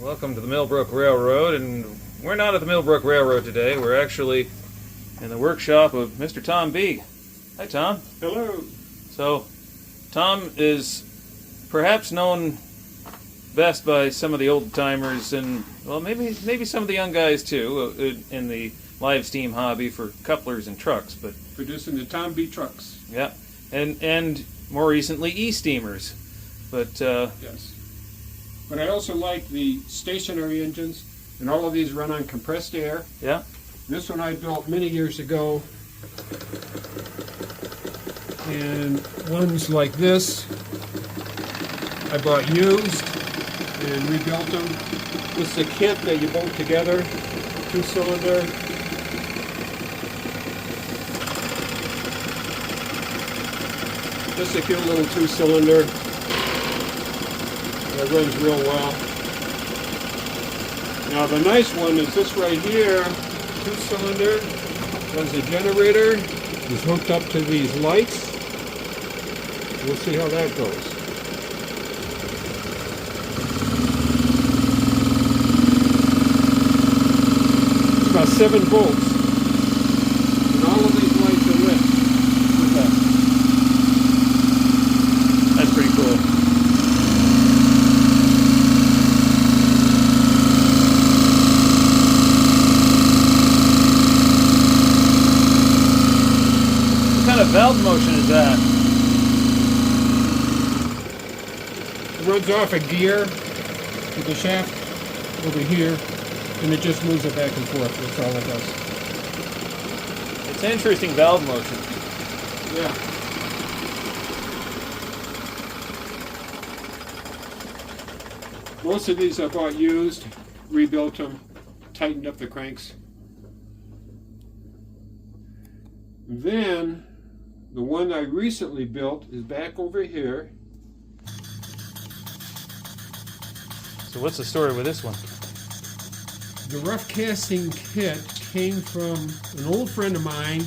Welcome to the Mill Brook Railroad, and we're not at the Mill Brook Railroad today. We're actually in the workshop of Mr. Tom B. Hi, Tom. Hello. So, Tom is perhaps known best by some of the old timers, and well, maybe some of the young guys too, in the live steam hobby for couplers and trucks. But Producing the Tom B trucks. yeah, and more recently e-steamers. But Yes. But I also like the stationary engines, and all of these run on compressed air. yeah, This one I built many years ago, and ones like this I bought used and rebuilt them. This is a kit that you bolt together, 2-cylinder. Just a cute little 2-cylinder that runs real well. Now the nice one is this right here, 2-cylinder, runs a generator, is hooked up to these lights. We'll see how that goes. It's about 7 volts, and all of these lights are lit with that. that's pretty cool. What kind of valve motion is that? It runs off a gear with the shaft over here, and it just moves it back and forth. That's all it does. It's an interesting valve motion. Yeah. Most of these I bought used, rebuilt them, tightened up the cranks. Then, the one I recently built is back over here. So what's the story with this one? The rough casting kit came from an old friend of mine,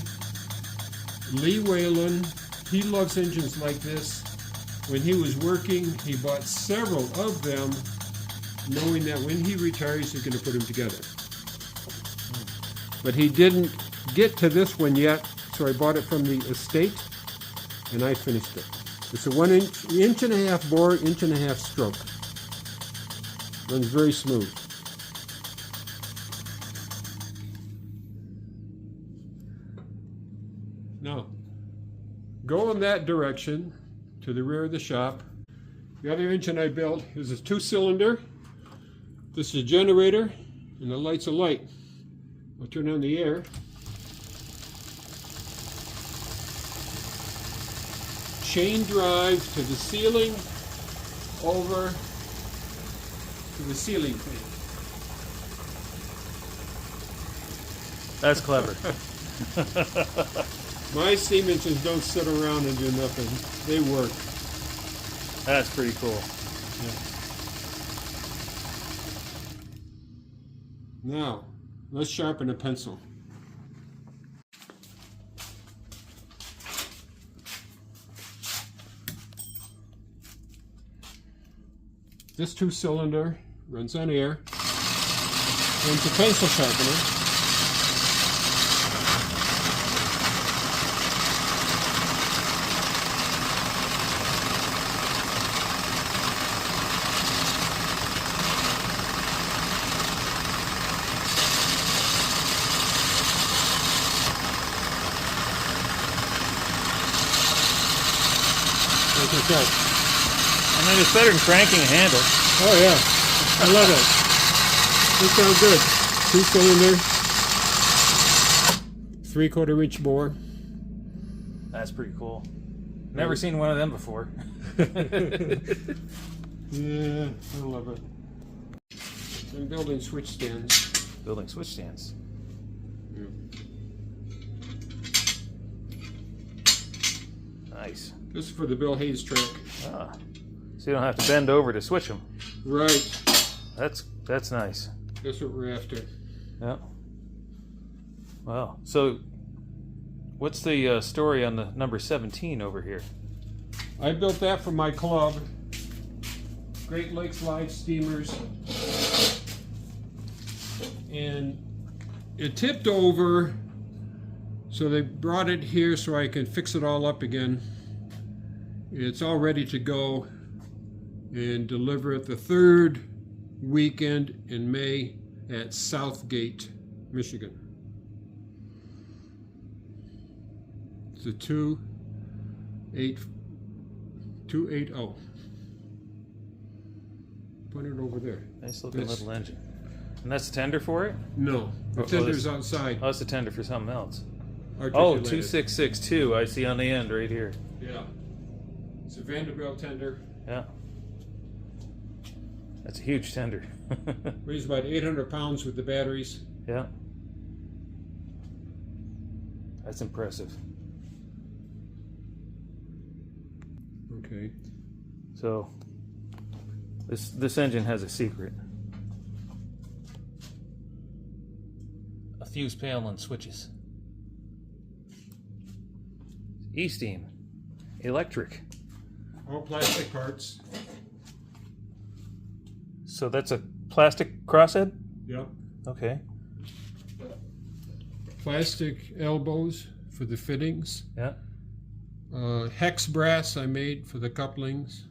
Lee Whalen. He loves engines like this. When he was working, he bought several of them, knowing that when he retires, he's going to put them together. But he didn't get to this one yet, so I bought it from the estate, and I finished it. It's a 1 inch and a half bore, 1.5 inch stroke. Runs very smooth. Now, go in that direction to the rear of the shop. The other engine I built is a 2-cylinder. This is a generator, and the light's a light. I'll turn on the air. Chain drive to the ceiling, over to the ceiling fan. That's clever. My steam engines don't sit around and do nothing. They work. That's pretty cool. Yeah. Now, let's sharpen a pencil. This 2-cylinder runs on air. Runs a pencil sharpener. Like that. I mean, it's better than cranking a handle. Oh yeah, I love it. This sounds good. 2-cylinder, 3/4 inch bore. That's pretty cool. Never seen one of them before. Yeah, I love it. I'm building switch stands. Building switch stands. Yeah. Nice. This is for the Bill Hayes track. Ah, so you don't have to bend over to switch them. Right. That's nice. That's what we're after. Yeah. Wow. So, what's the story on the number 17 over here? I built that for my club. Great Lakes Live Steamers. and it tipped over, so they brought it here so I can fix it all up again. It's all ready to go and deliver it the third weekend in May at Southgate, Michigan. It's a 280. Put it over there. Nice looking little engine. And that's the tender for it? No, the tender's outside. Oh, it's the tender for something else. Oh, Articulated. 2662, I see on the end right here. Yeah. It's a Vanderbilt tender. Yeah. That's a huge tender. Weighs about 800 pounds with the batteries. Yeah. That's impressive. Okay. So, this engine has a secret. A fuse panel and switches. E-steam. Electric. All plastic parts. So that's a plastic crosshead? Yep. Okay. Plastic elbows for the fittings. Yeah. Hex brass I made for the couplings.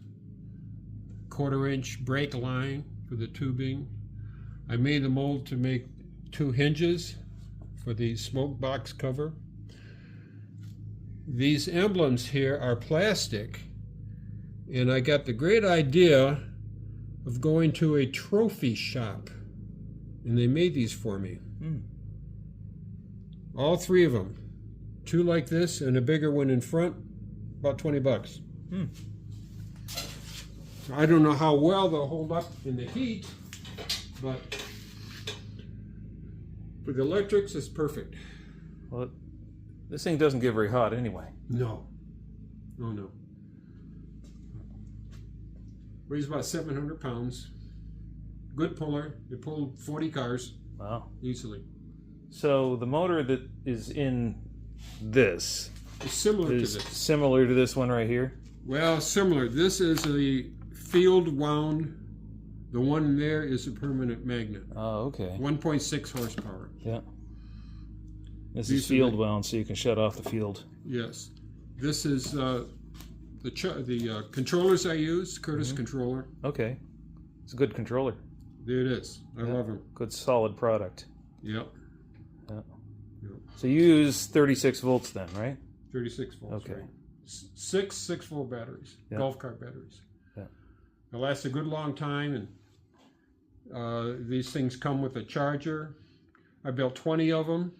1/4-inch brake line for the tubing. I made the mold to make 2 hinges for the smoke box cover. These emblems here are plastic, and I got the great idea of going to a trophy shop, and they made these for me. All 3 of them. 2 like this and a bigger one in front, about $20. I don't know how well they'll hold up in the heat, but for the electrics, it's perfect. Well, this thing doesn't get very hot anyway. No. Oh, no. Weighs about 700 pounds. Good puller. It pulled 40 cars. Wow. Easily. So the motor that is in this It's similar to is this. similar to this one right here? Well, similar. This is a field wound. The one there is a permanent magnet. Oh, okay. 1.6 horsepower. Yeah. This These is are field the- wound, so you can shut off the field. Yes. This is the controllers I use, Curtis controller. Okay. It's a good controller. There it is. I love them. Good solid product. Yep. Yeah. Yep. So you use 36 volts then, right? 36 volts. Okay. Right. 6 volt batteries. Yeah. Golf cart batteries. Yeah. They last a good long time, and these things come with a charger. I built 20 of them.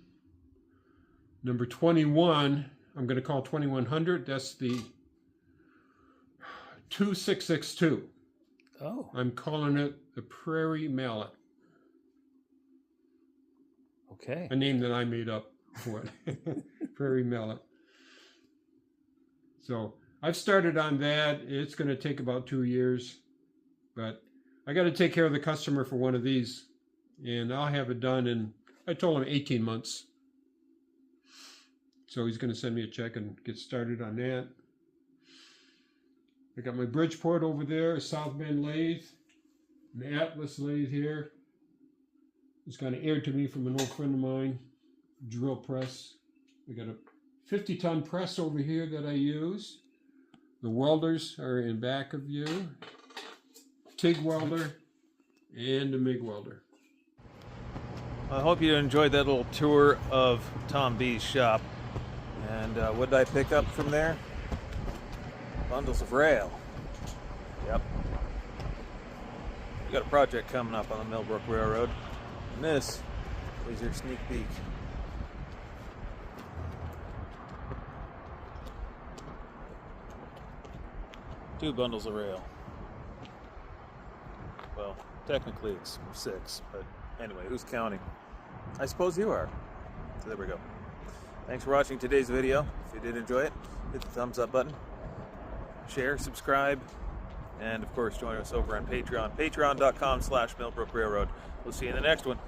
Number 21, I'm going to call 2100. That's the 2662. Oh. I'm calling it the Prairie Mallet. Okay. A name that I made up for it. Prairie Mallet. So I've started on that. It's going to take about 2 years, but I got to take care of the customer for one of these, and I'll have it done in, I told him 18 months. So he's going to send me a check and get started on that. I got my Bridgeport over there, a South Bend lathe, an Atlas lathe here. It's got an air to me from an old friend of mine, drill press. I got a 50-ton press over here that I use. The welders are in back of you. TIG welder and a MIG welder. I hope you enjoyed that little tour of Tom B's shop. And what did I pick up from there? Bundles of rail. Yep. We got a project coming up on the Mill Brook Railroad. And this is your sneak peek. Two bundles of rail. Well, technically it's 6, but anyway, who's counting? I suppose you are. So there we go. Thanks for watching today's video. If you did enjoy it, hit the thumbs up button, share, subscribe, and of course join us over on Patreon, patreon.com/Millbrook Railroad. We'll see you in the next one.